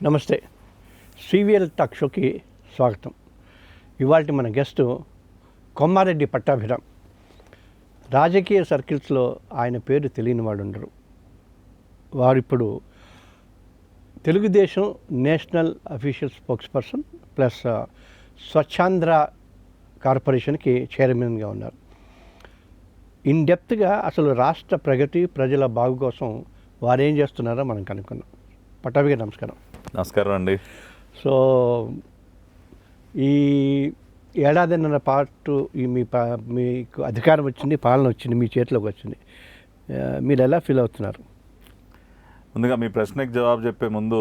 నమస్తే. సివిఎల్ టాక్ షోకి స్వాగతం. ఇవాళ మన గెస్టు కొమ్మారెడ్డి పట్టాభిరామ్. రాజకీయ సర్కిల్స్లో ఆయన పేరు తెలియని వాడు ఉండరు. వారిప్పుడు Telugu Desam national official spokes person plus Swachhandhra కార్పొరేషన్కి చైర్మన్గా ఉన్నారు. ఇన్ డెప్త్గా అసలు రాష్ట్ర ప్రగతి ప్రజల బాగు కోసం వారు ఏం చేస్తున్నారో మనం కనుక్కున్నాం. పట్టాభి గారు నమస్కారం. నమస్కారం అండి. సో ఈ ఏడాదిన్నర పాటు మీకు అధికారం వచ్చింది, పాలన వచ్చింది, మీ చేతిలోకి వచ్చింది. మీరు ఎలా ఫీల్ అవుతున్నారు? ముందుగా మీ ప్రశ్నకి జవాబు చెప్పే ముందు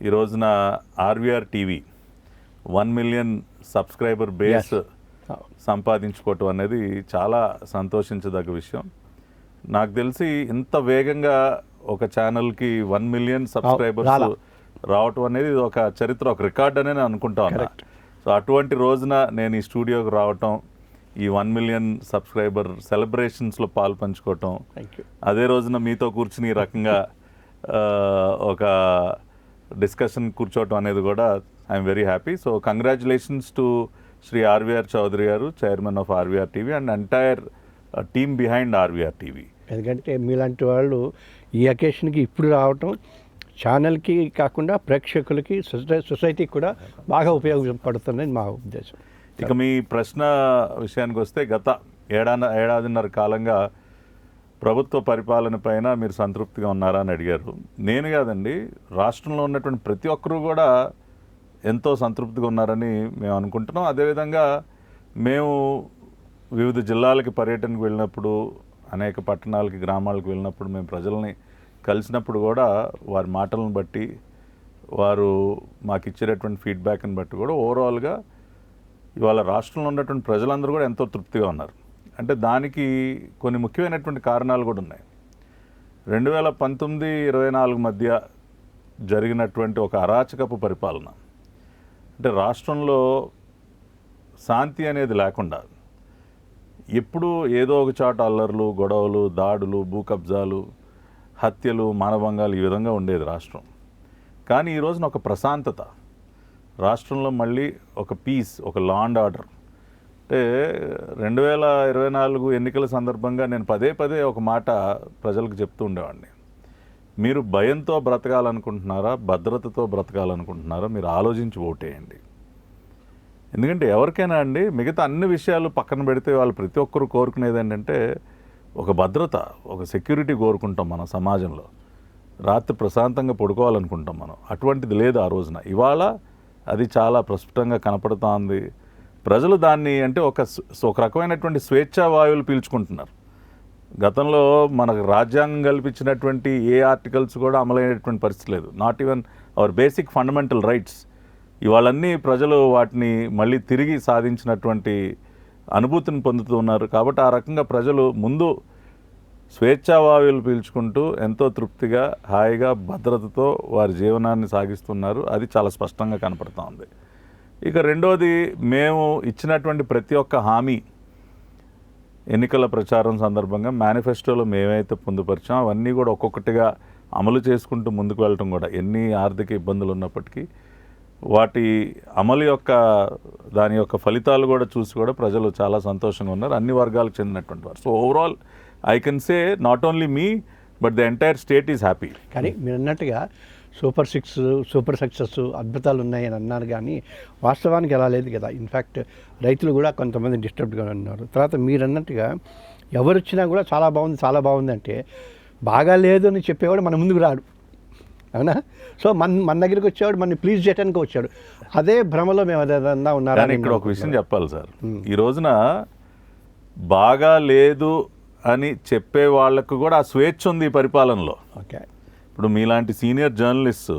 ఈ రోజున RVR TV 1 million subscriber base సంపాదించుకోవటం అనేది చాలా సంతోషించదగ్గ విషయం. నాకు తెలిసి ఇంత వేగంగా ఒక ఛానల్కి 1 మిలియన్ సబ్స్క్రైబర్స్ రావటం అనేది ఒక చరిత్ర, ఒక రికార్డ్ అనే నేను అనుకుంటా ఉన్నా. సో అటువంటి రోజున నేను ఈ స్టూడియోకి రావటం, ఈ 1 మిలియన్ సబ్స్క్రైబర్ సెలబ్రేషన్స్లో పాలు పంచుకోవటం, అదే రోజున మీతో కూర్చుని ఈ రకంగా ఒక డిస్కషన్ కూర్చోవటం అనేది కూడా I'm very happy. So congratulations to Shri RVR Chowdary garu, chairman of RVR TV and entire team behind RVR TV. ఎందుకంటే మీలాంటి వాళ్ళు ఈ అకేషన్కి ఇప్పుడు రావటం ఛానల్కి కాకుండా ప్రేక్షకులకి, సొసైటీకి కూడా బాగా ఉపయోగపడుతుందని మా ఉద్దేశం. ఇక మీ ప్రశ్న విషయానికి వస్తే, గత ఏడాదిన్నర కాలంగా ప్రభుత్వ పరిపాలన పైన మీరు సంతృప్తిగా ఉన్నారా అని అడిగారు. నేను కాదండి, రాష్ట్రంలో ఉన్నటువంటి ప్రతి ఒక్కరూ కూడా ఎంతో సంతృప్తిగా ఉన్నారని మేము అనుకుంటున్నాం. అదేవిధంగా మేము వివిధ జిల్లాలకి పర్యటనకు వెళ్ళినప్పుడు, అనేక పట్టణాలకి, గ్రామాలకు వెళ్ళినప్పుడు, మేము ప్రజల్ని కలిసినప్పుడు కూడా వారి మాటలను బట్టి, వారు మాకు ఇచ్చేటటువంటి ఫీడ్బ్యాక్ని బట్టి కూడా ఓవరాల్గా ఇవాళ రాష్ట్రంలో ఉన్నటువంటి ప్రజలందరూ కూడా ఎంతో తృప్తిగా ఉన్నారు. అంటే దానికి కొన్ని ముఖ్యమైనటువంటి కారణాలు కూడా ఉన్నాయి. 2019-24 మధ్య జరిగినటువంటి ఒక అరాచకపు పరిపాలన, అంటే రాష్ట్రంలో శాంతి అనేది లేకుండా ఎప్పుడూ ఏదో ఒక చోట అల్లర్లు, గొడవలు, దాడులు, భూ కబ్జాలు, హత్యలు, మానభంగాలు ఈ విధంగా ఉండేది రాష్ట్రం. కానీ ఈ రోజున ఒక ప్రశాంతత, రాష్ట్రంలో మళ్ళీ ఒక పీస్, ఒక లా అండ్ ఆర్డర్. అంటే 2024 ఎన్నికల సందర్భంగా నేను పదే ఒక మాట ప్రజలకు చెప్తూ ఉండేవాడిని. మీరు భయంతో బ్రతకాలనుకుంటున్నారా, భద్రతతో బ్రతకాలనుకుంటున్నారా, మీరు ఆలోచించి ఓటేయండి. ఎందుకంటే ఎవరికైనా అండి, మిగతా అన్ని విషయాలు పక్కన పెడితే వాళ్ళు ప్రతి ఒక్కరు కోరుకునేది ఏంటంటే ఒక భద్రత, ఒక సెక్యూరిటీ కోరుకుంటాం మన సమాజంలో. రాత్రి ప్రశాంతంగా పడుకోవాలనుకుంటాం మనం. అటువంటిది లేదు ఆ రోజున. ఇవాళ అది చాలా ప్రస్ఫుటంగా కనపడుతూ ఉంది. ప్రజలు దాన్ని అంటే ఒక రకమైనటువంటి స్వేచ్ఛా వాయువులు పీల్చుకుంటున్నారు. గతంలో మనకు రాజ్యాంగం కల్పించినటువంటి ఏ ఆర్టికల్స్ కూడా అమలైనటువంటి పరిస్థితి లేదు. Not even our basic fundamental rights. ఇవాళన్నీ ప్రజలు వాటిని మళ్ళీ తిరిగి సాధించినటువంటి అనుభూతిని పొందుతూ ఉన్నారు. కాబట్టి ఆ రకంగా ప్రజలు ముందు స్వేచ్ఛావాయువులు పీల్చుకుంటూ ఎంతో తృప్తిగా, హాయిగా, భద్రతతో వారి జీవనాన్ని సాగిస్తున్నారు. అది చాలా స్పష్టంగా కనపడుతూ ఉంది. ఇక రెండోది, మేము ఇచ్చినటువంటి ప్రతి ఒక్క హామీ ఎన్నికల ప్రచారం సందర్భంగా మేనిఫెస్టోలో మేమైతే పొందుపరిచాం అవన్నీ కూడా ఒక్కొక్కటిగా అమలు చేసుకుంటూ ముందుకు వెళ్ళటం కూడా, ఎన్ని ఆర్థిక ఇబ్బందులు ఉన్నప్పటికీ వాటి అమలు యొక్క దాని యొక్క ఫలితాలు కూడా చూసి కూడా ప్రజలు చాలా సంతోషంగా ఉన్నారు, అన్ని వర్గాలకు చెందినటువంటి వారు. So overall I can say not only me but the entire state is happy. కానీ మీరు అన్నట్టుగా సూపర్ సక్సెస్ అద్భుతాలు ఉన్నాయని అన్నారు, కానీ వాస్తవానికి అలా లేదు కదా. ఇన్ఫ్యాక్ట్ రైతులు కూడా కొంతమంది డిస్టర్బ్డ్గా ఉన్నారు. తర్వాత మీరు అన్నట్టుగా ఎవరు వచ్చినా కూడా చాలా బాగుంది అంటే బాగా లేదు అని చెప్పేవాడు మన ముందుకు రాడు, అవునా? సో మన దగ్గరికి వచ్చేవాడు మన ప్లీజ్ చేయడానికి వచ్చాడు. అదే భ్రమలో మేము అదేదన్నా ఉన్నారని. ఇక్కడ ఒక విషయం చెప్పాలి సార్, ఈ రోజున బాగా లేదు అని చెప్పే వాళ్ళకు కూడా ఆ స్వేచ్ఛ ఉంది ఈ పరిపాలనలో. ఓకే, ఇప్పుడు మీలాంటి సీనియర్ జర్నలిస్టు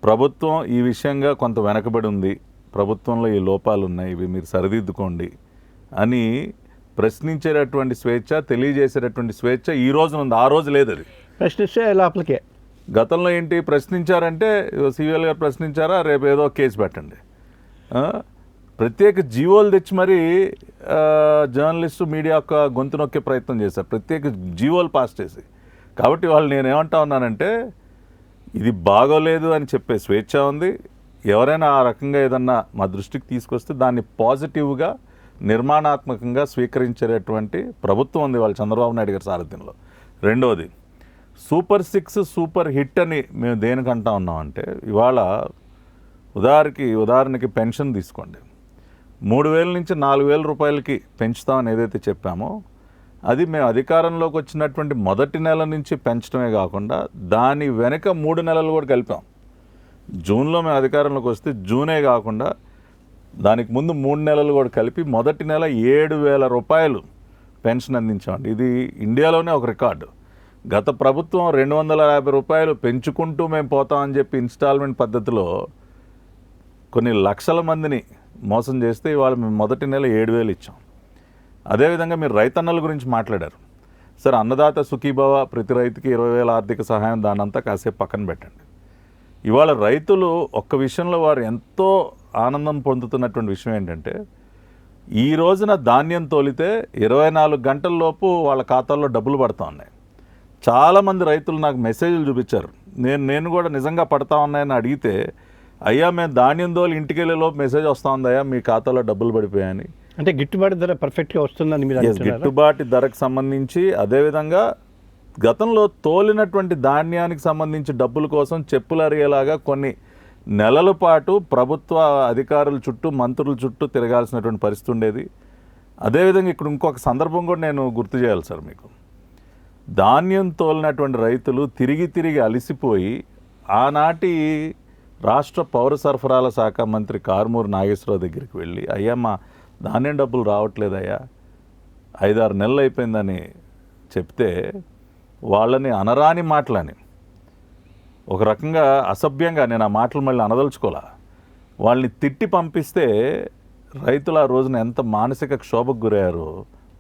ప్రభుత్వం ఈ విషయంగా కొంత వెనకబడి ఉంది, ప్రభుత్వంలో ఈ లోపాలు ఉన్నాయి, ఇవి మీరు సరిదిద్దుకోండి అని ప్రశ్నించేటటువంటి స్వేచ్ఛ, తెలియజేసేటటువంటి స్వేచ్ఛ ఈ రోజున ఉంది. ఆ రోజు లేదు. అది ప్రశ్నిస్తే లోపలికే. గతంలో ఏంటి, ప్రశ్నించారంటే సివిఎల్ గారు ప్రశ్నించారా, రేపు ఏదో కేసు పెట్టండి, ప్రత్యేక జీవోలు తెచ్చి మరీ జర్నలిస్టు మీడియా యొక్క గొంతు నొక్కే ప్రయత్నం చేశారు, ప్రత్యేక జీవోలు పాస్ చేసి. కాబట్టి వాళ్ళు నేనేమంటా ఉన్నానంటే ఇది బాగోలేదు అని చెప్పే స్వేచ్ఛ ఉంది. ఎవరైనా ఆ రకంగా ఏదన్నా మా దృష్టికి తీసుకొస్తే దాన్ని పాజిటివ్గా నిర్మాణాత్మకంగా స్వీకరించేటటువంటి ప్రభుత్వం ఉంది వాళ్ళ చంద్రబాబు నాయుడు గారి సారథ్యంలో. రెండోది, సూపర్ 6 సూపర్ హిట్ అని మేము దేనికంటా ఉన్నామంటే, ఇవాళ ఉదాహరణకి పెన్షన్ తీసుకోండి. 3,000 నుంచి 4,000 రూపాయలకి పెంచుతామని ఏదైతే చెప్పామో, అది మేము అధికారంలోకి వచ్చినటువంటి మొదటి నెల నుంచి పెంచడమే కాకుండా దాని వెనక 3 నెలలు కూడా కలిపాం. జూన్లో మేము అధికారంలోకి వస్తే జూనే కాకుండా దానికి ముందు 3 నెలలు కూడా కలిపి మొదటి నెల 7,000 రూపాయలు పెన్షన్ అందించామండి. ఇది ఇండియాలోనే ఒక రికార్డు. గత ప్రభుత్వం 250 రూపాయలు పెంచుకుంటూ మేము పోతామని చెప్పి ఇన్స్టాల్మెంట్ పద్ధతిలో కొన్ని లక్షల మందిని మోసం చేస్తే ఇవాళ మేము మొదటి నెల 7,000 ఇచ్చాం. అదేవిధంగా మీరు రైతన్నల గురించి మాట్లాడారు. సరే, అన్నదాత సుఖీభవ, ప్రతి రైతుకి 20,000 ఆర్థిక సహాయం, దానంతా కాసేపు పక్కన పెట్టండి. ఇవాళ రైతులు ఒక్క విషయంలో వారు ఎంతో ఆనందం పొందుతున్నటువంటి విషయం ఏంటంటే, ఈ రోజున ధాన్యం తోలితే 24 గంటల్లోపు వాళ్ళ ఖాతాల్లో డబ్బులు పడతా ఉన్నాయి. చాలామంది రైతులు నాకు మెసేజ్లు చూపించారు. నేను కూడా నిజంగా పడతా ఉన్నాయని అడిగితే, అయ్యా మేము ధాన్యం తోలి ఇంటికి వెళ్ళేలోపు మెసేజ్ వస్తూ ఉందయ్యా మీ ఖాతాలో డబ్బులు పడిపోయాయని. అంటే గిట్టుబాటు ధర పర్ఫెక్ట్గా వస్తుందని మీరు అంటున్నారా? గిట్టుబాటు ధరకు సంబంధించి, అదేవిధంగా గతంలో తోలినటువంటి ధాన్యానికి సంబంధించి డబ్బుల కోసం చెప్పులు అరిగేలాగా కొన్ని నెలల పాటు ప్రభుత్వ అధికారుల చుట్టూ, మంత్రుల చుట్టూ తిరగాల్సినటువంటి పరిస్థితి ఉండేది. అదేవిధంగా ఇక్కడ ఇంకొక సందర్భం కూడా నేను గుర్తు చేయాలి సార్ మీకు. ధాన్యం తోలినటువంటి రైతులు తిరిగి అలసిపోయి ఆనాటి రాష్ట్ర పౌర సరఫరాల శాఖ మంత్రి కారుమూరి నాగేశ్వరరావు దగ్గరికి వెళ్ళి, అయ్యా మా ధాన్యం డబ్బులు రావట్లేదయ్యా, 5-6 నెలలు అయిపోయిందని చెప్తే వాళ్ళని అనరాని మాటలని, ఒక రకంగా అసభ్యంగా, నేను ఆ మాటలు మళ్ళీ అనదలుచుకోలే, వాళ్ళని తిట్టి పంపిస్తే రైతులు ఆ రోజున ఎంత మానసిక క్షోభకు గురయ్యారో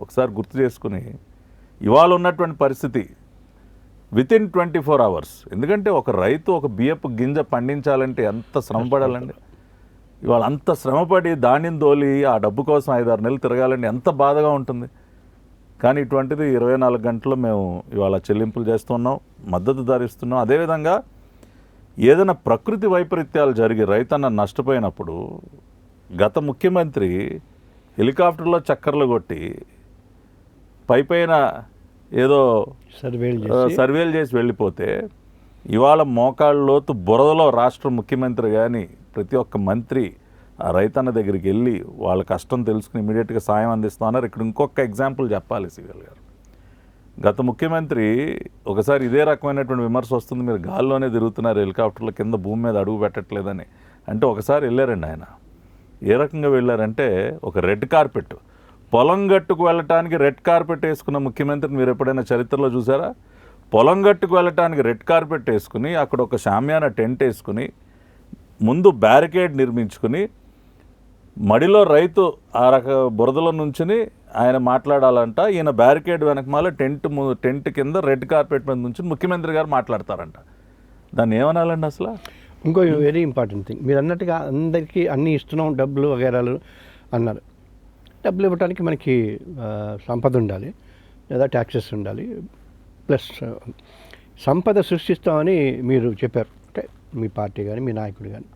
ఒకసారి గుర్తు చేసుకుని, ఇవాళ ఉన్నటువంటి పరిస్థితి వితిన్ 24 అవర్స్. ఎందుకంటే ఒక రైతు ఒక బియ్యపు గింజ పండించాలంటే ఎంత శ్రమపడాలండి. ఇవాళ అంత శ్రమపడి ధాన్యం తోలి ఆ డబ్బు కోసం 5-6 నెలలు తిరగాలండి, ఎంత బాధగా ఉంటుంది. కానీ ఇటువంటిది 24 గంటల్లో మేము ఇవాళ చెల్లింపులు చేస్తున్నాం, మద్దతు ధరిస్తున్నాం. అదేవిధంగా ఏదైనా ప్రకృతి వైపరీత్యాలు జరిగి రైతన్న నష్టపోయినప్పుడు గత ముఖ్యమంత్రి హెలికాప్టర్లో చక్కర్లు కొట్టి పైన ఏదో సర్వేలు చేసి వెళ్ళిపోతే, ఇవాళ మోకాళ్ళ లోతు బురదలో రాష్ట్ర ముఖ్యమంత్రి కానీ ప్రతి ఒక్క మంత్రి ఆ రైతన్న దగ్గరికి వెళ్ళి వాళ్ళ కష్టం తెలుసుకుని ఇమీడియట్గా సాయం అందిస్తున్నారు. ఇక్కడ ఇంకొక ఎగ్జాంపుల్ చెప్పాలి సివిల్ గారు. గత ముఖ్యమంత్రి ఒకసారి ఇదే రకమైనటువంటి విమర్శ వస్తుంది, మీరు గాల్లోనే తిరుగుతున్నారు, హెలికాప్టర్ల కింద భూమి మీద అడుగు పెట్టట్లేదని. అంటే ఒకసారి వెళ్ళారండి ఆయన. ఏ రకంగా వెళ్ళారంటే, ఒక రెడ్ కార్పెట్, పొలం గట్టుకు వెళ్ళటానికి రెడ్ కార్పెట్ వేసుకున్న ముఖ్యమంత్రిని మీరు ఎప్పుడైనా చరిత్రలో చూసారా? పొలం గట్టుకు వెళ్ళటానికి రెడ్ కార్పెట్ వేసుకుని, అక్కడ ఒక షామియానా టెంట్ వేసుకుని, ముందు బ్యారికేడ్ నిర్మించుకుని, మడిలో రైతు ఆ బురదలో నుంచుని ఆయన మాట్లాడాలంట, ఈయన బ్యారికేడ్ వెనకమాల టెంట్ కింద రెడ్ కార్పెట్ మీద నుంచి ముఖ్యమంత్రి గారు మాట్లాడతారంట. దాన్ని ఏమనాలండి అసలు? ఇంకో వెరీ ఇంపార్టెంట్ థింగ్, మీరు అన్నట్టుగా అందరికీ అన్నీ ఇస్తున్నాం, డబ్బులు వగేరాలు అన్నారు. డబ్బులు ఇవ్వడానికి మనకి సంపద ఉండాలి, లేదా ట్యాక్సెస్ ఉండాలి, ప్లస్ సంపద సృష్టిస్తామని మీరు చెప్పారు. అంటే మీ పార్టీ కానీ మీ నాయకుడు కానీ.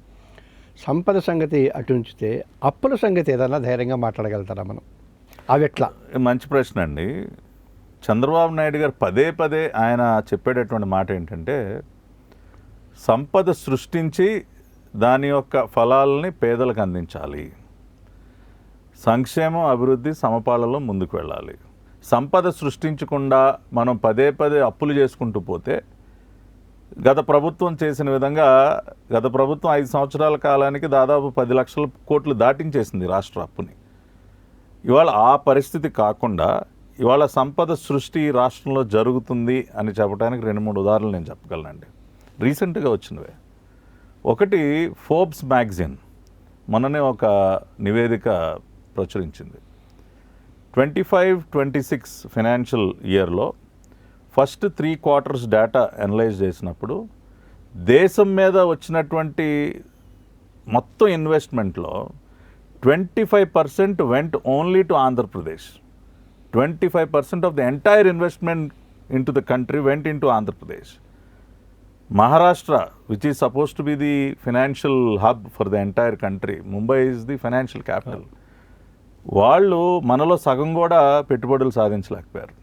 సంపద సంగతి అటు ఉంచితే అప్పుల సంగతి ఏదైనా ధైర్యంగా మాట్లాడగలుగుతారా మనం? అవి ఎట్లా? మంచి ప్రశ్న అండి. చంద్రబాబు నాయుడు గారు పదే ఆయన చెప్పేటటువంటి మాట ఏంటంటే, సంపద సృష్టించి దాని యొక్క ఫలాలని పేదలకు అందించాలి, సంక్షేమం అభివృద్ధి సమపాలలో ముందుకు వెళ్ళాలి. సంపద సృష్టించకుండా మనం పదే అప్పులు చేసుకుంటూ పోతే, గత ప్రభుత్వం చేసిన విధంగా, గత ప్రభుత్వం 5 సంవత్సరాల కాలానికి దాదాపు 10 లక్షల కోట్లు దాటించేసింది రాష్ట్ర అప్పుని. ఇవాళ ఆ పరిస్థితి కాకుండా ఇవాళ సంపద సృష్టి రాష్ట్రంలో జరుగుతుంది అని చెప్పడానికి 2-3 ఉదాహరణలు నేను చెప్పగలనండి, రీసెంట్గా వచ్చినవే. ఒకటి, ఫోర్బ్స్ మ్యాగజైన్ మొన్ననే ఒక నివేదిక ప్రచురించింది. 25-26 ఫైనాన్షియల్ ఇయర్లో ఫస్ట్ 3 క్వార్టర్స్ డేటా అనలైజ్ చేసినప్పుడు దేశం మీద వచ్చినటువంటి మొత్తం ఇన్వెస్ట్మెంట్లో 25% vent only to Andhra Pradesh. 25% of the entire investment in to the country went in to Andhra Pradesh. Maharashtra which is suppose to be the financial hub for the entire country, Mumbai is the financial capital, వాళ్ళు మనలో సగం కూడా పెట్టుబడులు సాధించలేకపోయారు.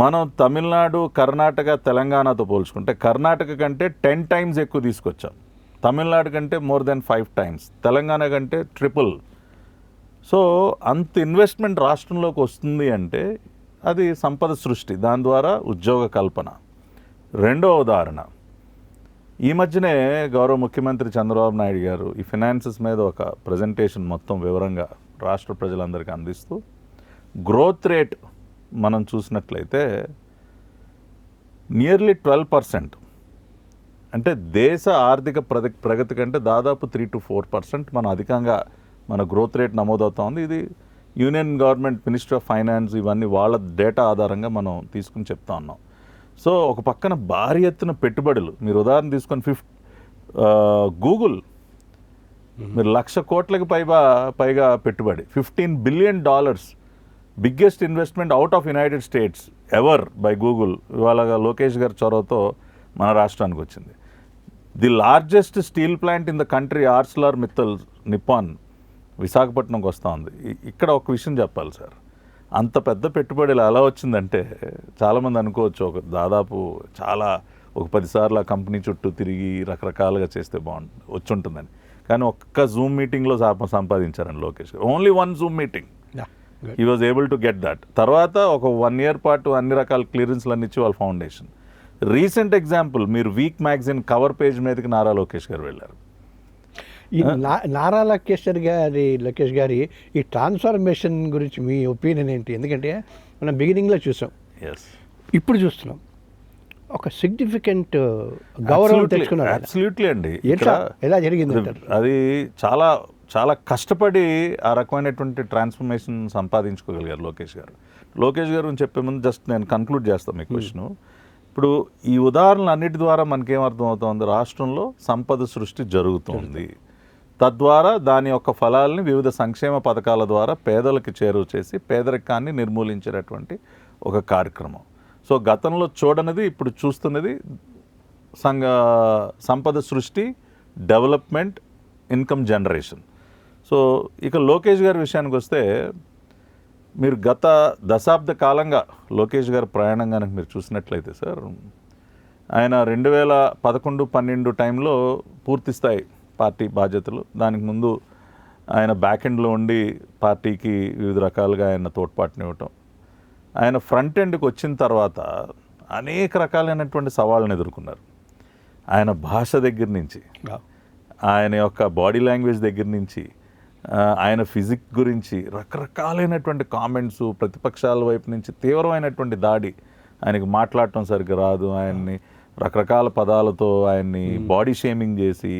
మనం తమిళనాడు, కర్ణాటక, తెలంగాణతో పోల్చుకుంటే కర్ణాటక కంటే 10 times ఎక్కువ తీసుకొచ్చాం, తమిళనాడు కంటే more than 5 times, తెలంగాణ కంటే ట్రిపుల్. సో అంత ఇన్వెస్ట్మెంట్ రాష్ట్రంలోకి వస్తుంది అంటే అది సంపద సృష్టి, దాని ద్వారా ఉద్యోగ కల్పన. రెండో ఉదాహరణ, ఈ మధ్యనే గౌరవ ముఖ్యమంత్రి చంద్రబాబు నాయుడు గారు ఈ ఫినాన్సెస్ మీద ఒక ప్రజెంటేషన్ మొత్తం వివరంగా రాష్ట్ర ప్రజలందరికీ అందిస్తూ గ్రోత్ రేట్ మనం చూసినట్లయితే నియర్లీ 12%, అంటే దేశ ఆర్థిక ప్రగతి కంటే దాదాపు 3 to 4% మనం అధికంగా మన గ్రోత్ రేట్ నమోదవుతా ఉంది. ఇది union government ministry of finance ఇవన్నీ వాళ్ళ డేటా ఆధారంగా మనం తీసుకుని చెప్తా ఉన్నాం. సో ఒక పక్కన భారీ ఎత్తున పెట్టుబడులు, మీరు ఉదాహరణ తీసుకొని గూగుల్ మీరు 1,00,000 కోట్లకి పైగా పెట్టుబడి, $15 billion biggest investment out of United States ever by Google ఇవాళ లోకేష్ గారి చొరవతో మన రాష్ట్రానికి వచ్చింది. The largest steel plant in the country Arcelor Mittal Nippon విశాఖపట్నంకి వస్తూ ఉంది. ఇక్కడ ఒక విషయం చెప్పాలి సార్, అంత పెద్ద పెట్టుబడి ఎలా వచ్చిందంటే చాలామంది అనుకోవచ్చు ఒక 10 సార్లు ఆ కంపెనీ చుట్టూ తిరిగి రకరకాలుగా చేస్తే వచ్చి ఉంటుందని, కానీ ఒక్క జూమ్ మీటింగ్లో సంపాదించారండి లోకేష్ గారు. Only 1 Zoom meeting he was able to get that. తర్వాత ఒక 1 year పాటు అన్ని రకాల క్లియరెన్స్లు ఇచ్చి వాళ్ళ ఫౌండేషన్. రీసెంట్ ఎగ్జాంపుల్, మీరు వీక్ మ్యాగజైన్ కవర్ పేజ్ మీదకి నారా లోకేష్ గారు వెళ్ళారు. ఈ నారా లోకేష్ గారి ఈ ట్రాన్స్ఫర్మేషన్ గురించి మీ ఒపీనియన్ ఏంటి? ఎందుకంటే మనం బిగినింగ్లో చూసాం, ఇప్పుడు చూస్తున్నాం, ఒక సిగ్నిఫికెంట్ గౌరవం తెచ్చుకున్నారు. అబ్సల్యూట్లీ అండి. ఎలా జరిగింది? అది చాలా చాలా కష్టపడి ఆ రకమైనటువంటి ట్రాన్స్ఫర్మేషన్ సంపాదించుకోగలిగారు లోకేష్ గారు. లోకేష్ గారు చెప్పే ముందు జస్ట్ నేను కన్క్లూడ్ చేస్తాను మీ క్వశ్చన్. ఇప్పుడు ఈ ఉదాహరణలు అన్నిటి ద్వారా మనకేమర్థం అవుతుంది, రాష్ట్రంలో సంపద సృష్టి జరుగుతుంది, తద్వారా దాని యొక్క ఫలాలని వివిధ సంక్షేమ పథకాల ద్వారా పేదలకు చేరువ చేసి పేదరికాన్ని నిర్మూలించేటటువంటి ఒక కార్యక్రమం. సో గతంలో చూడనిది ఇప్పుడు చూస్తున్నది సంపద సృష్టి, డెవలప్మెంట్, ఇన్కమ్ జనరేషన్. సో ఇక లోకేష్ గారి విషయానికి వస్తే, మీరు గత దశాబ్ద కాలంగా లోకేష్ గారి ప్రయాణం కనుక మీరు చూసినట్లయితే సార్, ఆయన 2011-12 టైంలో పూర్తిస్థాయి పార్టీ బాధ్యతలు, దానికి ముందు ఆయన బ్యాక్ ఎండ్లో ఉండి పార్టీకి వివిధ రకాలుగా ఆయన తోడ్పాటునివ్వటం, ఆయన ఫ్రంట్ ఎండ్కి వచ్చిన తర్వాత అనేక రకాలైనటువంటి సవాళ్ళను ఎదుర్కొన్నారు. ఆయన భాష దగ్గర నుంచి, ఆయన యొక్క బాడీ లాంగ్వేజ్ దగ్గర నుంచి, ఆయన ఫిజిక్ గురించి రకరకాలైనటువంటి కామెంట్స్, ప్రతిపక్షాల వైపు నుంచి తీవ్రమైనటువంటి దాడి, ఆయనకి మాట్లాడటం సరిగ్గా రాదు, ఆయన్ని రకరకాల పదాలతో ఆయన్ని బాడీ షేమింగ్ చేసి,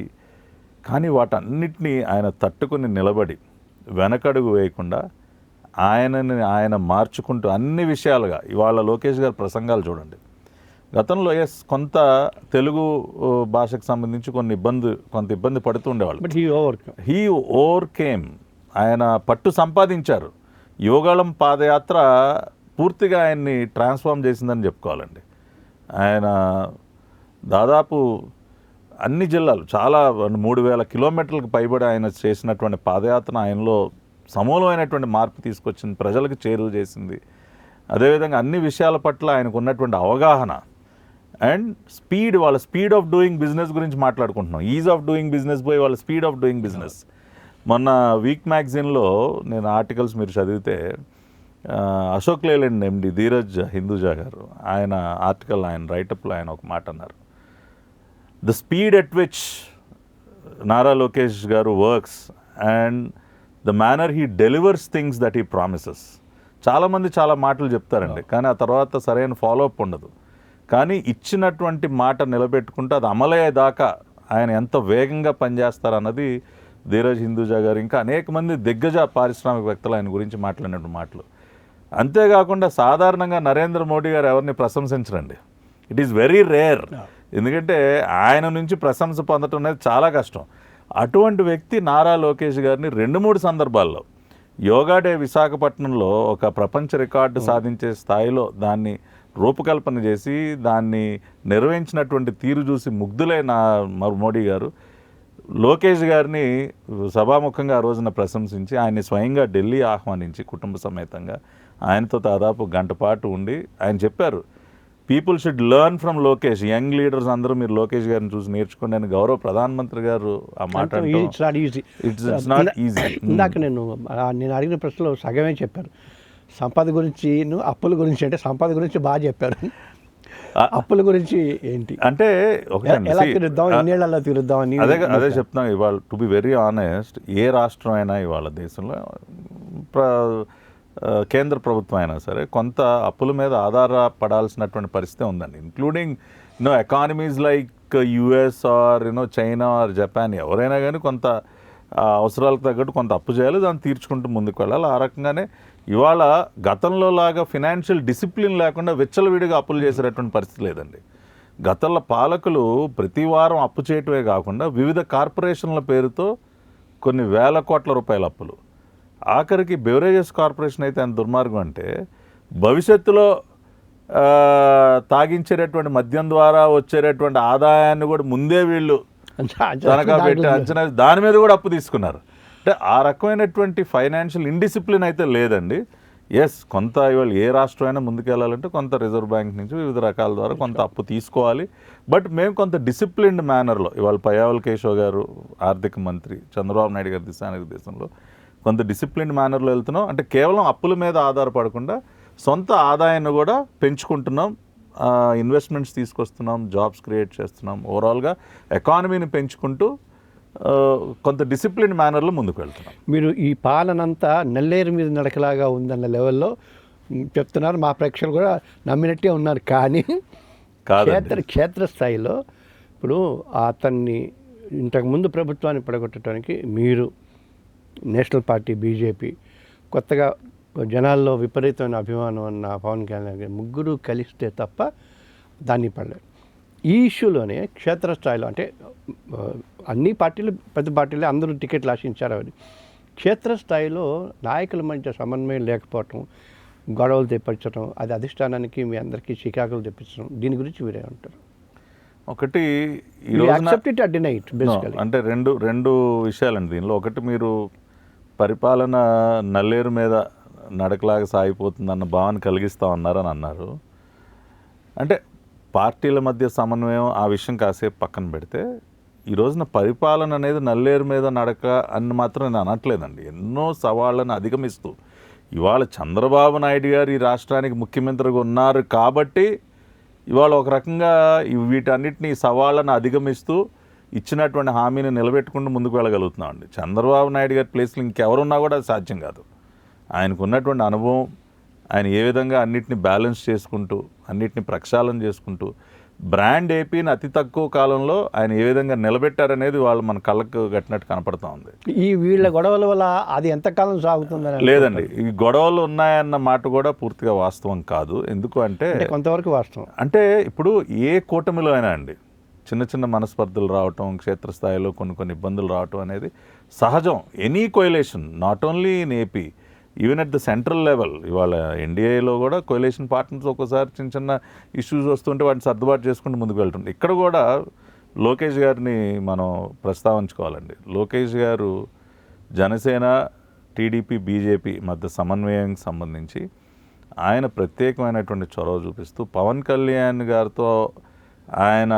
కానీ వాటన్నిటినీ ఆయన తట్టుకుని నిలబడి వెనకడుగు వేయకుండా ఆయన మార్చుకుంటూ అన్ని విషయాలుగా, ఇవాళ లోకేష్ గారి ప్రసంగాలు చూడండి, గతంలో కొంత తెలుగు భాషకు సంబంధించి కొంత ఇబ్బంది పడుతూ ఉండేవాళ్ళు, బట్ హీ ఓవర్కేమ్. ఆయన పట్టు సంపాదించారు. యోగాళం పాదయాత్ర పూర్తిగా ఆయన్ని ట్రాన్స్ఫార్మ్ చేసిందని చెప్పుకోవాలండి. ఆయన దాదాపు అన్ని జిల్లాలు, చాలా 3,000 కిలోమీటర్లకు పైబడి ఆయన చేసినటువంటి పాదయాత్ర ఆయనలో సమూలమైనటువంటి మార్పు తీసుకొచ్చింది, ప్రజలకు చేరువ చేసింది. అదేవిధంగా అన్ని విషయాల పట్ల ఆయనకు ఉన్నటువంటి అవగాహన అండ్ స్పీడ్, వాళ్ళ స్పీడ్ ఆఫ్ డూయింగ్ బిజినెస్ గురించి మాట్లాడుకుంటున్నాం. ఈజ్ ఆఫ్ డూయింగ్ బిజినెస్ పోయి వాళ్ళ స్పీడ్ ఆఫ్ డూయింగ్ బిజినెస్. మొన్న వీక్ మ్యాగజైన్లో నేను ఆర్టికల్స్ మీరు చదివితే, అశోక్ లేలాండ్ ఎండి ధీరజ్ హిందూజా గారు ఆయన ఆర్టికల్, ఆయన రైటప్లో ఆయన ఒక మాట అన్నారు, the speed at which Nara Lokesh garu works and the manner he delivers things that he promises. చాలామంది చాలా మాటలు చెప్తారండి, కానీ ఆ తర్వాత సరైన ఫాలోఅప్ ఉండదు. కానీ ఇచ్చినటువంటి మాట నిలబెట్టుకుంటే అది అమలయ్యేదాకా ఆయన ఎంత వేగంగా పనిచేస్తారన్నది ధీరజ్ హిందూజా గారు, ఇంకా అనేక మంది దిగ్గజ పారిశ్రామికవేత్తలు ఆయన గురించి మాట్లాడినటువంటి మాటలు. అంతేకాకుండా సాధారణంగా నరేంద్ర మోడీ గారు ఎవరిని ప్రశంసించరండి. ఇట్ ఈస్ వెరీ రేర్, ఎందుకంటే ఆయన నుంచి ప్రశంస పొందటం అనేది చాలా కష్టం. అటువంటి వ్యక్తి నారా లోకేష్ గారిని 2-3 సందర్భాల్లో యోగా డే విశాఖపట్నంలో ఒక ప్రపంచ రికార్డు సాధించే స్థాయిలో దాన్ని రూపకల్పన చేసి దాన్ని నిర్వహించినటువంటి తీరు చూసి ముగ్ధులైన మోడీ గారు లోకేష్ గారిని సభాముఖంగా ఆ రోజున ప్రశంసించి ఆయన్ని స్వయంగా ఢిల్లీ ఆహ్వానించి కుటుంబ సమేతంగా ఆయనతో దాదాపు గంట పాటు ఉండి ఆయన చెప్పారు, people should learn from Lokesh, young leaders అందరూ మీరు లోకేష్ గారిని చూసి నేర్చుకోండి అని గౌరవ ప్రధానమంత్రి గారు ఆ మాట it's not easy. It's not easy. ఇందాక నేను అడిగిన ప్రశ్నలో సగమే చెప్పారు. సంపద గురించి, అప్పుల గురించి, అంటే సంపద గురించి బాగా చెప్పారు, అప్పుల గురించి ఏంటి అంటే ఎలా తీరుద్దాం, ఎన్నేళ్లలో తీరుద్దాం అని. అదే చెప్తున్నాం. ఇవాళ టు బి వెరీ ఆనెస్ట్, ఏ రాష్ట్రం అయినా ఇవాళ దేశంలో కేంద్ర ప్రభుత్వం అయినా సరే కొంత అప్పుల మీద ఆధారపడాల్సినటువంటి పరిస్థితి ఉందండి. Including economies like US or China or Japan, ఎవరైనా కానీ కొంత అవసరాలకు తగ్గట్టు కొంత అప్పు చేయాలి, దాన్ని తీర్చుకుంటూ ముందుకు వెళ్ళాలి. ఆ రకంగానే ఇవాళ గతంలో లాగా ఫినాన్షియల్ డిసిప్లిన్ లేకుండా విచ్చలవిడిగా అప్పులు చేసేటటువంటి పరిస్థితి లేదండి. గతంలో పాలకులు ప్రతి వారం అప్పు చేయటమే కాకుండా వివిధ కార్పొరేషన్ల పేరుతో కొన్ని వేల కోట్ల రూపాయల అప్పులు. ఆఖరికి బెవరేజెస్ కార్పొరేషన్ అయితే ఎంత దుర్మార్గం అంటే భవిష్యత్తులో తాగించేటటువంటి మద్యం ద్వారా వచ్చేటటువంటి ఆదాయాన్ని కూడా ముందే వీళ్ళు తనఖా పెట్టి అంచనా దాని మీద కూడా అప్పు తీసుకున్నారు. అంటే ఆ రకమైనటువంటి ఫైనాన్షియల్ ఇండిసిప్లిన్ అయితే లేదండి. ఎస్, కొంత ఇవాళ ఏ రాష్ట్రం అయినా ముందుకెళ్ళాలంటే కొంత రిజర్వ్ బ్యాంక్ నుంచి వివిధ రకాల ద్వారా కొంత అప్పు తీసుకోవాలి. బట్ మేము కొంత డిసిప్లిన్డ్ మేనర్లో, ఇవాళ పయ్యావుల కేశవ్ గారు ఆర్థిక మంత్రి, చంద్రబాబు నాయుడు గారి దిశానిర్దేశంలో కొంత డిసిప్లిన్డ్ మేనర్లో వెళ్తున్నాం. అంటే కేవలం అప్పుల మీద ఆధారపడకుండా సొంత ఆదాయాన్ని కూడా పెంచుకుంటున్నాం, ఇన్వెస్ట్మెంట్స్ తీసుకొస్తున్నాం, జాబ్స్ క్రియేట్ చేస్తున్నాం. ఓవరాల్గా ఎకానమీని పెంచుకుంటూ కొంత డిసిప్లిన్ మేనర్లో ముందుకు వెళ్తున్నాం. మీరు ఈ పాలనంతా నల్లేరు మీద నడకలాగా ఉందన్న లెవెల్లో చెప్తున్నారు. మా ప్రేక్షకులు కూడా నమ్మినట్టే ఉన్నారు. కానీ క్షేత్రస్థాయిలో ఇప్పుడు అతన్ని ఇంతకుముందు ప్రభుత్వాన్ని పడగొట్టడానికి మీరు, నేషనల్ పార్టీ బీజేపీ, కొత్తగా జనాల్లో విపరీతమైన అభిమానం అన్న పవన్ కళ్యాణ్ గారు ముగ్గురు కలిస్తే తప్ప దాన్ని పడలేదు. ఈ ఇష్యూలోనే క్షేత్రస్థాయిలో, అంటే అన్ని పార్టీలు పెద్ద పార్టీలు అందరూ టికెట్లు ఆశించారు. అని క్షేత్రస్థాయిలో నాయకుల మధ్య సమన్వయం లేకపోవటం, గొడవలు తెప్పించడం, అది అధిష్టానానికి మీ అందరికీ చికాకులు తెప్పించడం, దీని గురించి మీరే ఉంటారు? ఒకటి అంటే రెండు విషయాలండి దీనిలో. ఒకటి, మీరు పరిపాలన నల్లేరు మీద నడకలాగా సాగిపోతుందన్న భావన కలిగిస్తూ ఉన్నారని అన్నారు. అంటే పార్టీల మధ్య సమన్వయం ఆ విషయం కాసేపు పక్కన పెడితే, ఈ రోజున పరిపాలన అనేది నల్లేరు మీద నడక అని మాత్రం నేను అనట్లేదండి. ఎన్నో సవాళ్ళను అధిగమిస్తూ ఇవాళ చంద్రబాబు నాయుడు గారు ఈ రాష్ట్రానికి ముఖ్యమంత్రిగా ఉన్నారు కాబట్టి ఇవాళ ఒక రకంగా వీటన్నిటిని సవాళ్ళను అధిగమిస్తూ ఇచ్చినటువంటి హామీని నిలబెట్టుకుంటూ ముందుకు వెళ్ళగలుగుతున్నాం అండి. చంద్రబాబు నాయుడు గారి ప్లేస్లో ఇంకెవరున్నా కూడా అది సాధ్యం కాదు. ఆయనకు ఉన్నటువంటి అనుభవం, ఆయన ఏ విధంగా అన్నిటిని బ్యాలెన్స్ చేసుకుంటూ, అన్నిటిని ప్రక్షాళన చేసుకుంటూ, బ్రాండ్ ఏపీని అతి తక్కువ కాలంలో ఆయన ఏ విధంగా నిలబెట్టారనేది వాళ్ళు మన కళ్ళకు కట్టినట్టు కనపడుతూ ఉంది. ఈ వీళ్ళ గొడవల వల్ల అది ఎంతకాలం సాగుతుందని లేదండి, ఈ గొడవలు ఉన్నాయన్న మాట కూడా పూర్తిగా వాస్తవం కాదు. ఎందుకు అంటే కొంతవరకు వాస్తవం. అంటే ఇప్పుడు ఏ కూటమిలో అయినా అండి చిన్న చిన్న మనస్పర్ధలు రావటం, క్షేత్రస్థాయిలో కొన్ని ఇబ్బందులు రావటం అనేది సహజం. Any coalition, not only in AP, even at the central level. ఇవాళ ఎన్డీఏలో కూడా కోయలేషన్ పార్ట్నర్స్ ఒక్కోసారి చిన్న చిన్న ఇష్యూస్ వస్తుంటే వాటిని సర్దుబాటు చేసుకుంటూ ముందుకు వెళ్తుంటే, ఇక్కడ కూడా లోకేష్ గారిని మనం ప్రస్తావించుకోవాలండి. లోకేష్ గారు జనసేన, టీడీపీ, బీజేపీ మధ్య సమన్వయానికి సంబంధించి ఆయన ప్రత్యేకమైనటువంటి చొరవ చూపిస్తూ పవన్ కళ్యాణ్ గారితో ఆయన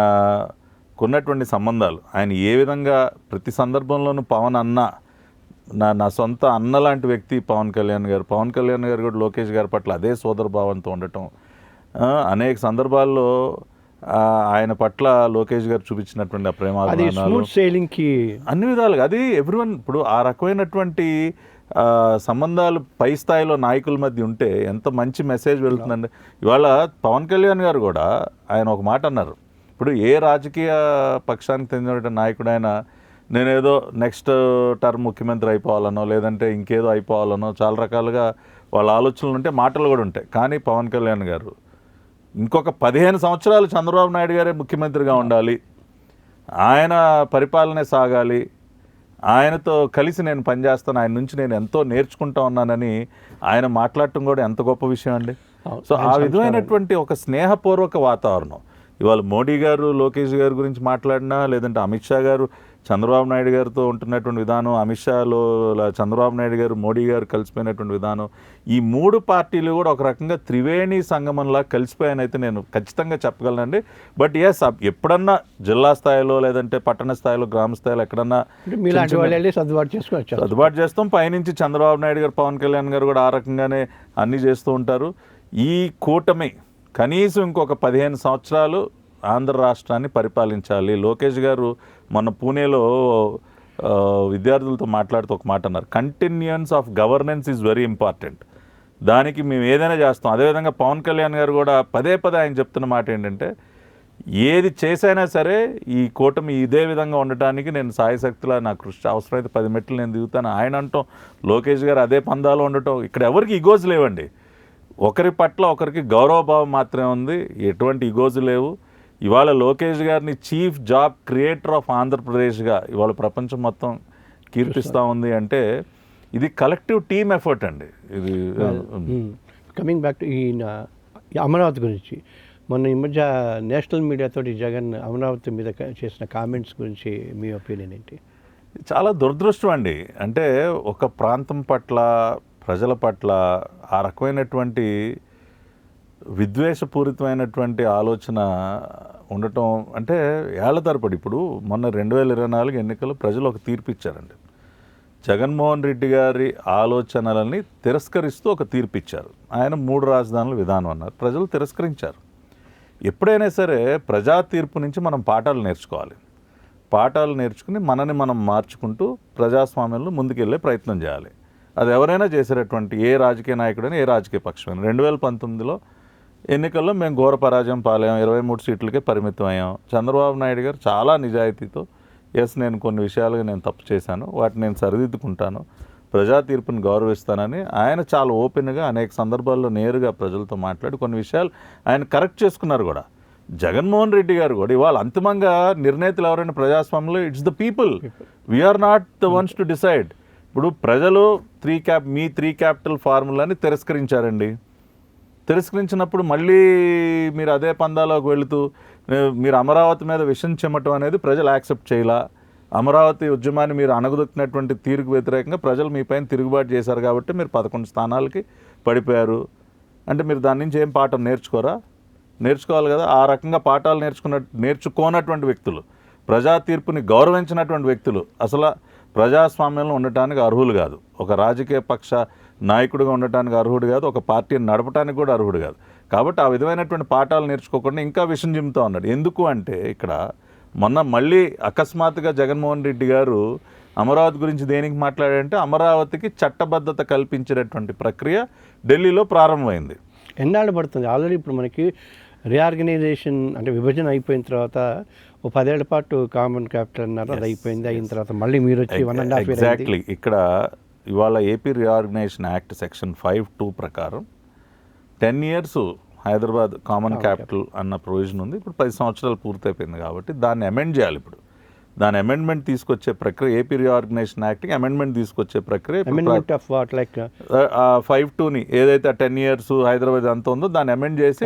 కొన్నటువంటి సంబంధాలు, ఆయన ఏ విధంగా ప్రతి సందర్భంలోనూ పవన్ అన్న, నా సొంత అన్న లాంటి వ్యక్తి పవన్ కళ్యాణ్ గారు. పవన్ కళ్యాణ్ గారు కూడా లోకేష్ గారి పట్ల అదే సోదరభావంతో ఉండటం, అనేక సందర్భాల్లో ఆయన పట్ల లోకేష్ గారు చూపించినటువంటి ఆ ప్రేమాభిమానాలు అన్ని విధాలుగా అది ఎవ్రీవన్. ఇప్పుడు ఆ రకమైనటువంటి సంబంధాలు పై స్థాయిలో నాయకుల మధ్య ఉంటే ఎంత మంచి మెసేజ్ వెళ్తుందండి. ఇవాళ పవన్ కళ్యాణ్ గారు కూడా ఆయన ఒక మాట అన్నారు. ఇప్పుడు ఏ రాజకీయ పక్షానికి చెందిన నాయకుడైనా నేనేదో నెక్స్ట్ టర్మ్ ముఖ్యమంత్రి అయిపోవాలనో, లేదంటే ఇంకేదో అయిపోవాలనో చాలా రకాలుగా వాళ్ళ ఆలోచనలు ఉంటే, మాటలు కూడా ఉంటాయి. కానీ పవన్ కళ్యాణ్ గారు ఇంకొక 15 సంవత్సరాలు చంద్రబాబు నాయుడు గారే ముఖ్యమంత్రిగా ఉండాలి, ఆయన పరిపాలనే సాగాలి, ఆయనతో కలిసి నేను పనిచేస్తాను, ఆయన నుంచి నేను ఎంతో నేర్చుకుంటా ఉన్నానని ఆయన మాట్లాడటం కూడా ఎంత గొప్ప విషయం అండి. సో ఆ విధమైనటువంటి ఒక స్నేహపూర్వక వాతావరణం ఇవాళ మోడీ గారు లోకేష్ గారి గురించి మాట్లాడినా, లేదంటే అమిత్ షా గారు చంద్రబాబు నాయుడు గారితో ఉంటున్నటువంటి విధానం, అమిత్ షాలో చంద్రబాబు నాయుడు గారు మోడీ గారు కలిసిపోయినటువంటి విధానం, ఈ 3 పార్టీలు కూడా ఒక రకంగా త్రివేణి సంగమంలా కలిసిపోయానైతే నేను ఖచ్చితంగా చెప్పగలనండి. బట్ ఎస్, ఎప్పుడన్నా జిల్లా స్థాయిలో లేదంటే పట్టణ స్థాయిలో గ్రామ స్థాయిలో ఎక్కడన్నా మీలాంటి వాళ్ళు వెళ్ళి సర్దుబాటు చేసుకోవచ్చు. సర్దుబాటు చేస్తాం. పైనుంచి చంద్రబాబు నాయుడు గారు, పవన్ కళ్యాణ్ గారు కూడా ఆ రకంగానే అన్నీ చేస్తూ ఉంటారు. ఈ కూటమి కనీసం ఇంకొక 15 సంవత్సరాలు ఆంధ్ర రాష్ట్రాన్ని పరిపాలించాలి. లోకేష్ గారు మొన్న పూణేలో విద్యార్థులతో మాట్లాడుతూ ఒక మాట అన్నారు, continuance of governance is very important, దానికి మేము ఏదైనా చేస్తాం. అదేవిధంగా పవన్ కళ్యాణ్ గారు కూడా పదే ఆయన చెప్తున్న మాట ఏంటంటే, ఏది చేసైనా సరే ఈ కూటమి ఇదే విధంగా ఉండటానికి నేను సాయశక్తిలా నా కృషి, అవసరమైతే 10 మెట్లు నేను దిగుతాను ఆయన అంటాం. లోకేష్ గారు అదే పందాలో ఉండటం. ఇక్కడ ఎవరికి ఈగోజ్ లేవండి, ఒకరి పట్ల ఒకరికి గౌరవభావం మాత్రమే ఉంది, ఎటువంటి ఈగోజ్ లేవు. ఇవాళ లోకేష్ గారిని చీఫ్ జాబ్ క్రియేటర్ ఆఫ్ ఆంధ్రప్రదేశ్గా ఇవాళ ప్రపంచం మొత్తం కీర్తిస్తూ ఉంది అంటే ఇది కలెక్టివ్ టీమ్ ఎఫర్ట్ అండి. ఇది కమింగ్ బ్యాక్ టు ఈ అమరావతి గురించి, మొన్న ఈ మధ్య నేషనల్ మీడియాతో జగన్ అమరావతి మీద చేసిన కామెంట్స్ గురించి మీ ఒపీనియన్ ఏంటి? చాలా దురదృష్టం అండి. అంటే ఒక ప్రాంతం పట్ల, ప్రజల పట్ల ఆ రకమైనటువంటి విద్వేషపూరితమైనటువంటి ఆలోచన ఉండటం అంటే ఏళ్ల తరబడి. ఇప్పుడు మొన్న 2024 ఎన్నికల్లో ప్రజలు ఒక తీర్పు ఇచ్చారండి. జగన్మోహన్ రెడ్డి గారి ఆలోచనలని తిరస్కరిస్తూ ఒక తీర్పు ఇచ్చారు. ఆయన 3 రాజధానుల విధానం అన్నారు, ప్రజలు తిరస్కరించారు. ఎప్పుడైనా సరే ప్రజా తీర్పు నుంచి మనం పాఠాలు నేర్చుకోవాలి. పాఠాలు నేర్చుకుని మనని మనం మార్చుకుంటూ ప్రజాస్వామ్యంలో ముందుకెళ్ళే ప్రయత్నం చేయాలి. అది ఎవరైనా చేసేటటువంటి ఏ రాజకీయ నాయకుడైనా, ఏ రాజకీయ పక్షమైనా. 2019లో ఎన్నికల్లో మేము ఘోర పరాజయం పాలయ్యాం, 23 సీట్లకే పరిమితం అయ్యాం. చంద్రబాబు నాయుడు గారు చాలా నిజాయితీతో, ఎస్ నేను కొన్ని విషయాలుగా నేను తప్పు చేశాను, వాటిని నేను సరిదిద్దుకుంటాను, ప్రజా తీర్పుని గౌరవిస్తానని ఆయన చాలా ఓపెన్గా అనేక సందర్భాల్లో నేరుగా ప్రజలతో మాట్లాడి కొన్ని విషయాలు ఆయన కరెక్ట్ చేసుకున్నారు కూడా. జగన్మోహన్ రెడ్డి గారు కూడా ఇవాళ అంతిమంగా నిర్ణేతలు ఎవరైనా ప్రజాస్వామ్యంలో it's the people, we're not the ones to decide. ఇప్పుడు ప్రజలు మీ 3 క్యాపిటల్ ఫార్ములాని తిరస్కరించారండి. తిరస్కరించినప్పుడు మళ్ళీ మీరు అదే పందాలోకి వెళుతూ మీరు అమరావతి మీద విషం చెమ్మటం అనేది ప్రజలు యాక్సెప్ట్ చేయాల. అమరావతి ఉద్యమాన్ని మీరు అణగదొక్కినటువంటి తీరుకు వ్యతిరేకంగా ప్రజలు మీ పైన తిరుగుబాటు చేశారు కాబట్టి మీరు 11 స్థానాలకి పడిపోయారు. అంటే మీరు దాని నుంచి ఏం పాఠం నేర్చుకోవాలి కదా. ఆ రకంగా పాఠాలు నేర్చుకోనటువంటి వ్యక్తులు, ప్రజా తీర్పుని గౌరవించినటువంటి వ్యక్తులు అసలు ప్రజాస్వామ్యంలో ఉండటానికి అర్హులు కాదు. ఒక రాజకీయ పక్ష నాయకుడిగా ఉండటానికి అర్హుడు కాదు, ఒక పార్టీని నడపడానికి కూడా అర్హుడు కాదు. కాబట్టి ఆ విధమైనటువంటి పాఠాలు నేర్చుకోకుండా ఇంకా విషయం చెబుతూ ఉన్నాడు. ఎందుకు అంటే ఇక్కడ మొన్న మళ్ళీ అకస్మాత్తుగా జగన్మోహన్ రెడ్డి గారు అమరావతి గురించి దేనికి మాట్లాడారంటే, అమరావతికి చట్టబద్ధత కల్పించేటటువంటి ప్రక్రియ ఢిల్లీలో ప్రారంభమైంది. ఎన్నాళ్ళు పడుతుంది? ఆల్రెడీ ఇప్పుడు మనకి రీఆర్గనైజేషన్ అంటే విభజన అయిపోయిన తర్వాత ఓ 10 ఏళ్ల పాటు కామన్ క్యాపిటల్ అన్నారు, అది అయిపోయింది. అయిన తర్వాత మళ్ళీ మీరు వచ్చి 1.5 years. ఎగ్జాక్ట్లీ. ఇక్కడ ఇవాళ ఏపీ రీఆర్గనైజేషన్ యాక్ట్ సెక్షన్ 5(2) ప్రకారం 10 years హైదరాబాద్ కామన్ క్యాపిటల్ అన్న ప్రొవిజన్ ఉంది. ఇప్పుడు 10 సంవత్సరాలు పూర్తయిపోయింది కాబట్టి దాన్ని అమెండ్ చేయాలి. ఇప్పుడు దాని అమెండ్మెంట్ తీసుకొచ్చే ప్రక్రియ, ఏపీ రీఆర్గనైజేషన్ యాక్ట్కి అమెండ్మెంట్ తీసుకొచ్చే ప్రక్రియ 5(2)ని ఏదైతే 10 years హైదరాబాద్ అంత ఉందో దాన్ని అమెండ్ చేసి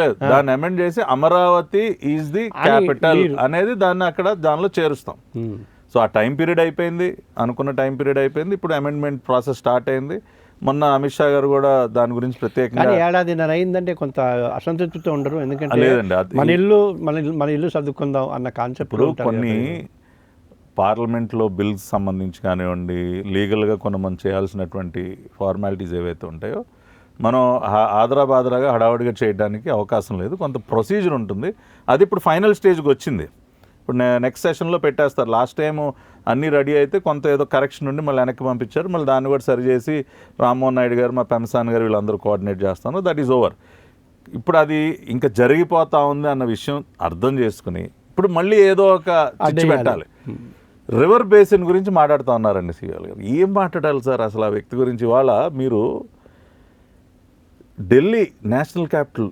లేదు, దాన్ని అమెండ్ చేసి అమరావతి ఈజ్ ది క్యాపిటల్ అనేది దానిలో చేరుస్తాం. సో ఆ టైం పీరియడ్ అయిపోయింది, అనుకున్న టైం పీరియడ్ అయిపోయింది. ఇప్పుడు అమెండ్మెంట్ ప్రాసెస్ స్టార్ట్ అయింది. మొన్న అమిత్ షా గారు కూడా దాని గురించి ప్రత్యేకంగా, ఏడాదిన్నర అయిందంటే కొంత అసంతృప్తితో ఉండరు, ఎందుకంటే లేదండి మన ఇల్లు సర్దుకుందాం అన్న కాన్సెప్ట్. కొన్ని పార్లమెంట్లో బిల్స్ సంబంధించి కానివ్వండి, లీగల్గా మనం చేయాల్సినటువంటి ఫార్మాలిటీస్ ఏవైతే ఉంటాయో మనం ఆదరాబాదరాగా హడావుడిగా చేయడానికి అవకాశం లేదు. కొంత ప్రొసీజర్ ఉంటుంది. అది ఇప్పుడు ఫైనల్ స్టేజ్కి వచ్చింది. ఇప్పుడు నెక్స్ట్ సెషన్లో పెట్టేస్తారు. లాస్ట్ టైం అన్నీ రెడీ అయితే కొంత ఏదో కరెక్షన్ ఉండి మళ్ళీ వెనక్కి పంపించారు. మళ్ళీ దాన్ని కూడా సరిచేసి రామ్మోహన్ నాయుడు గారు, మా పెంసాన్ గారు వీళ్ళందరూ కోఆర్డినేట్ చేస్తాను. That is over. ఇప్పుడు అది ఇంకా జరిగిపోతా ఉంది అన్న విషయం అర్థం చేసుకుని ఇప్పుడు మళ్ళీ ఏదో ఒక చిచ్చు పెట్టాలి. రివర్ బేసిన్ గురించి మాట్లాడుతూ ఉన్నారండి సీఎల్ గారు. ఏం మాట్లాడాలి సార్ అసలు ఆ వ్యక్తి గురించి? ఇవాళ మీరు ఢిల్లీ నేషనల్ క్యాపిటల్,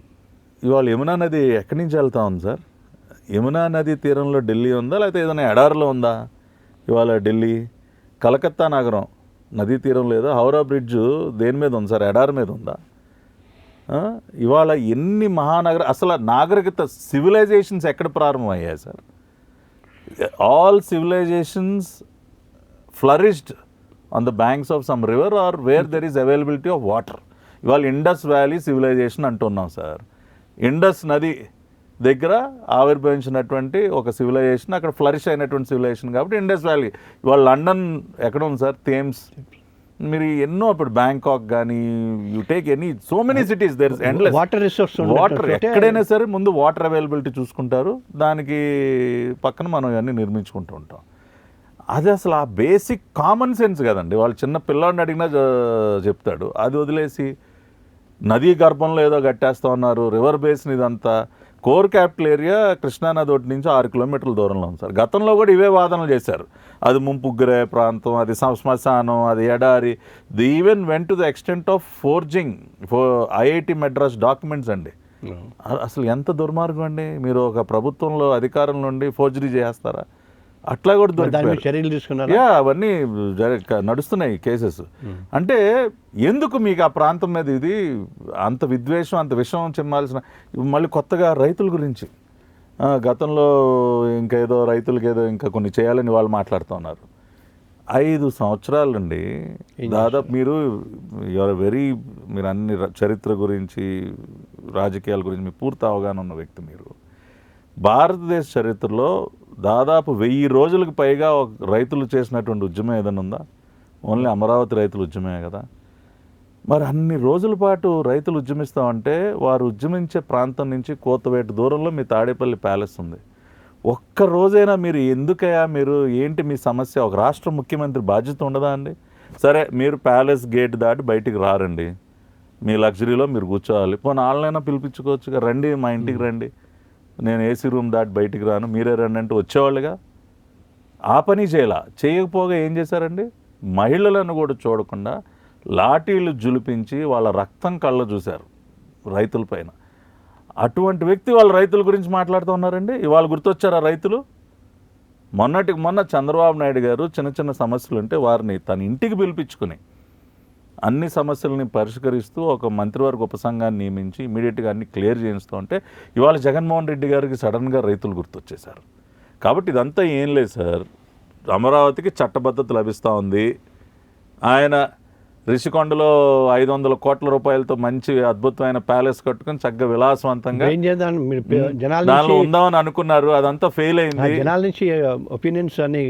ఇవాళ యమునా నది ఎక్కడి నుంచి వెళ్తా ఉంది సార్? యమునా నది తీరంలో ఢిల్లీ ఉందా, లేకపోతే ఏదైనా ఎడారిలో ఉందా ఇవాళ ఢిల్లీ? కలకత్తా నగరం నదీ తీరం లేదా? హౌరా బ్రిడ్జ్ దేని మీద ఉంది సార్? ఎడారి మీద ఉందా? ఇవాళ ఎన్ని అసలు నాగరికత సివిలైజేషన్స్ ఎక్కడ ప్రారంభమయ్యాయి sir? All civilisations flourished on the banks of some river or where there is availability of water. ఇవాళ ఇండస్ వ్యాలీ సివిలైజేషన్ అంటున్నాం సార్. ఇండస్ నది దగ్గర ఆవిర్భవించినటువంటి ఒక సివిలైజేషన్, అక్కడ ఫ్లరిష్ అయినటువంటి సివిలైజేషన్ కాబట్టి ఇండస్ వ్యాలీ. ఇవాళ లండన్ ఎక్కడ ఉంది సార్? థేమ్స్. మీరు ఎన్నో ఇప్పుడు బ్యాంకాక్ కానీ you take any so many cities there is endless water resource. Water ఎక్కడైనా సరే ముందు వాటర్ అవైలబిలిటీ చూసుకుంటారు, దానికి పక్కన మనం ఇవన్నీ నిర్మించుకుంటూ ఉంటాం. అది అసలు ఆ బేసిక్ కామన్ సెన్స్ కదండి. వాళ్ళు చిన్న పిల్లాడిని అడిగినా చెప్తాడు. అది వదిలేసి నదీ గర్భంలో ఏదో కట్టేస్తా ఉన్నారు, రివర్ బేసిన్, ఇదంతా కోర్ క్యాపిటల్ ఏరియా కృష్ణానది ఒకటి నుంచి 6 కిలోమీటర్ల దూరంలో ఉంది సార్. గతంలో కూడా ఇవే వాదనలు చేశారు, అది ముంపుగ్గురే ప్రాంతం, అది శ్మశానం, అది ఎడారి. The even went to the extent of forging IIT Madras documents అండి. అసలు ఎంత దుర్మార్గం అండి. మీరు ఒక ప్రభుత్వంలో అధికారం నుండి ఫోర్జరీ చేస్తారా? అట్లా కూడా చర్యలు తీసుకున్నారు. అవన్నీ నడుస్తున్నాయి కేసెస్. అంటే ఎందుకు మీకు ఆ ప్రాంతం మీద ఇది అంత విద్వేషం, అంత విషం చిమ్మాల్సిన? మళ్ళీ కొత్తగా రైతుల గురించి గతంలో ఇంకేదో రైతులకి ఏదో ఇంకా కొన్ని చేయాలని వాళ్ళు మాట్లాడుతూ ఉన్నారు. 5 సంవత్సరాలండి దాదాపు. మీరు అన్ని చరిత్ర గురించి, రాజకీయాల గురించి మీ పూర్తి అవగాహన ఉన్న వ్యక్తి. మీరు భారతదేశ చరిత్రలో దాదాపు 1000 రోజులకు పైగా రైతులు చేసినటువంటి ఉద్యమం ఏదైనా ఉందా? ఓన్లీ అమరావతి రైతుల ఉద్యమే కదా. మరి అన్ని రోజుల పాటు రైతులు ఉద్యమిస్తామంటే వారు ఉద్యమించే ప్రాంతం నుంచి కోతవేటు దూరంలో మీ తాడేపల్లి ప్యాలెస్ ఉంది. ఒక్క రోజైనా మీరు ఎందుకయ్యా, మీరు ఏంటి మీ సమస్య? ఒక రాష్ట్ర ముఖ్యమంత్రి బాధ్యత ఉండదా అండి? సరే, మీరు ప్యాలెస్ గేట్ దాటి బయటికి రారండి, మీ లగ్జరీలో మీరు కూర్చోవాలి. పోనీ వాళ్ళైనా పిలిపించుకోవచ్చుగా, రండి మా ఇంటికి రండి, నేను ఏసీ రూమ్ దాటి బయటికి రాను, మీరే రండి అంటే వచ్చేవాళ్ళుగా. ఆ పని చేయకపోగా ఏం చేశారండి? మహిళలను కూడా చూడకుండా లాఠీలు జులిపించి వాళ్ళ రక్తం కళ్ళ చూశారు రైతుల పైన. అటువంటి వ్యక్తి వాళ్ళ రైతుల గురించి మాట్లాడుతూ ఉన్నారండి. ఇవాళ గుర్తొచ్చారా రైతులు? మొన్న చంద్రబాబు నాయుడు గారు చిన్న చిన్న సమస్యలు ఉంటే వారిని తన ఇంటికి పిలిపించుకుని అన్ని సమస్యలని పరిష్కరిస్తూ ఒక మంత్రివర్గ ఉపసంఘాన్ని నియమించి ఇమీడియట్గా అన్ని క్లియర్ చేయిస్తూ ఉంటే ఇవాళ జగన్మోహన్ రెడ్డి గారికి సడన్గా రైతులు గుర్తొచ్చేశారు. కాబట్టి ఇదంతా ఏం లేదు సార్. అమరావతికి చట్టబద్ధత లభిస్తూ ఉంది. ఆయన రిషికొండలో 500 కోట్ల రూపాయలతో మంచి అద్భుతమైన ప్యాలెస్ కట్టుకుని చక్కగా విలాసవంతంగా దానిలో ఉందామని అనుకున్నారు. అదంతా ఫెయిల్ అయింది. జనాల నుంచి ఒపీనియన్స్ అని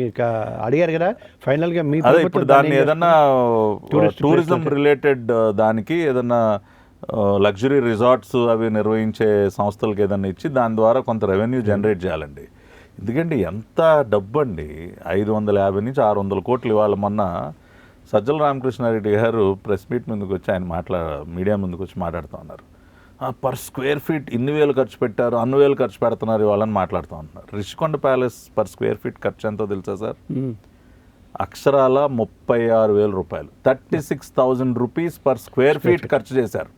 అడిగారు కదా ఫైనల్గా. అదే ఇప్పుడు దాన్ని ఏదన్నా టూరిజం రిలేటెడ్ దానికి ఏదన్నా లగ్జరీ రిసార్ట్స్ అవి నిర్వహించే సంస్థలకు ఏదన్నా ఇచ్చి దాని ద్వారా కొంత రెవెన్యూ జనరేట్ చేయాలండి. ఎందుకంటే ఎంత డబ్బు అండి, 550 నుంచి 600 కోట్లు. ఇవాళ మొన్న సజ్జల రామకృష్ణారెడ్డి గారు ప్రెస్ మీట్ ముందుకు వచ్చి ఆయన మీడియా ముందుకు వచ్చి మాట్లాడుతూ ఉన్నారు. పర్ స్క్వేర్ ఫీట్ ఇన్ని వేలు ఖర్చు పెట్టారు, అన్ని వేలు ఖర్చు పెడుతున్నారు ఇవాళని మాట్లాడుతూ ఉంటున్నారు. Rishikonda palace per square feet ఖర్చు ఎంతో తెలుసా సార్? అక్షరాల 36,000 రూపాయలు, 36,000 రూపీస్ పర్ స్క్వేర్ ఫీట్ ఖర్చు చేశారు.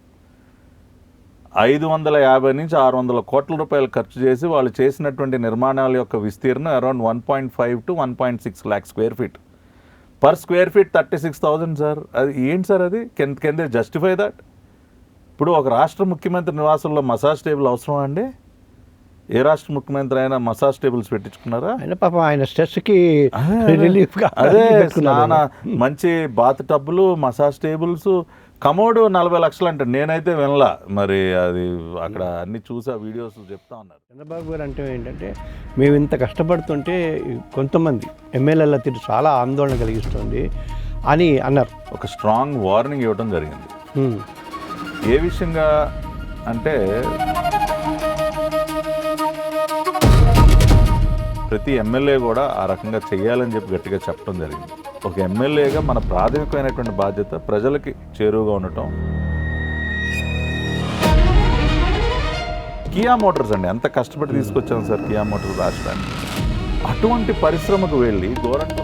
550 నుంచి 600 కోట్ల రూపాయలు ఖర్చు చేసి వాళ్ళు చేసినటువంటి నిర్మాణాల యొక్క విస్తీర్ణం around 1.5 to 1.6 lakh square feet. Per square feet 36,000 sir. అది ఏంటి సార్? అది కెన్ దే జస్టిఫై దట్? ఇప్పుడు ఒక రాష్ట్ర ముఖ్యమంత్రి నివాసంలో మసాజ్ టేబుల్ అవసరమా అండి? ఏ రాష్ట్ర ముఖ్యమంత్రి అయినా మసాజ్ టేబుల్స్ పెట్టించుకున్నారా? పాపం ఆయన స్ట్రెస్కి అదే మంచి బాత్ టబ్బులు, మసాజ్ టేబుల్స్, కమోడు 40 లక్షలు అంటే నేనైతే వినలా. మరి అది అక్కడ అన్ని చూసా, వీడియోస్ చెప్తా ఉన్నారు. చంద్రబాబు గారు అంటే ఏంటంటే మేము ఇంత కష్టపడుతుంటే కొంతమంది ఎమ్మెల్యేల తీరు చాలా ఆందోళన కలిగిస్తుంది అని అన్నారు. ఒక స్ట్రాంగ్ వార్నింగ్ ఇవ్వడం జరిగింది. ఏ విషయంగా అంటే ప్రతి ఎమ్మెల్యే కూడా ఆ రకంగా చేయాలని చెప్పి గట్టిగా చెప్పడం జరిగింది. ఒక ఎమ్మెల్యేగా మన ప్రాథమికమైనటువంటి బాధ్యత ప్రజలకి చేరువుగా ఉండటం. కియా మోటార్స్ అండి, ఎంత కష్టపడి తీసుకొచ్చాం సార్ కియా మోటార్స్ రాష్ట్రానికి. అటువంటి పరిశ్రమకు వెళ్ళి గోరంట్ల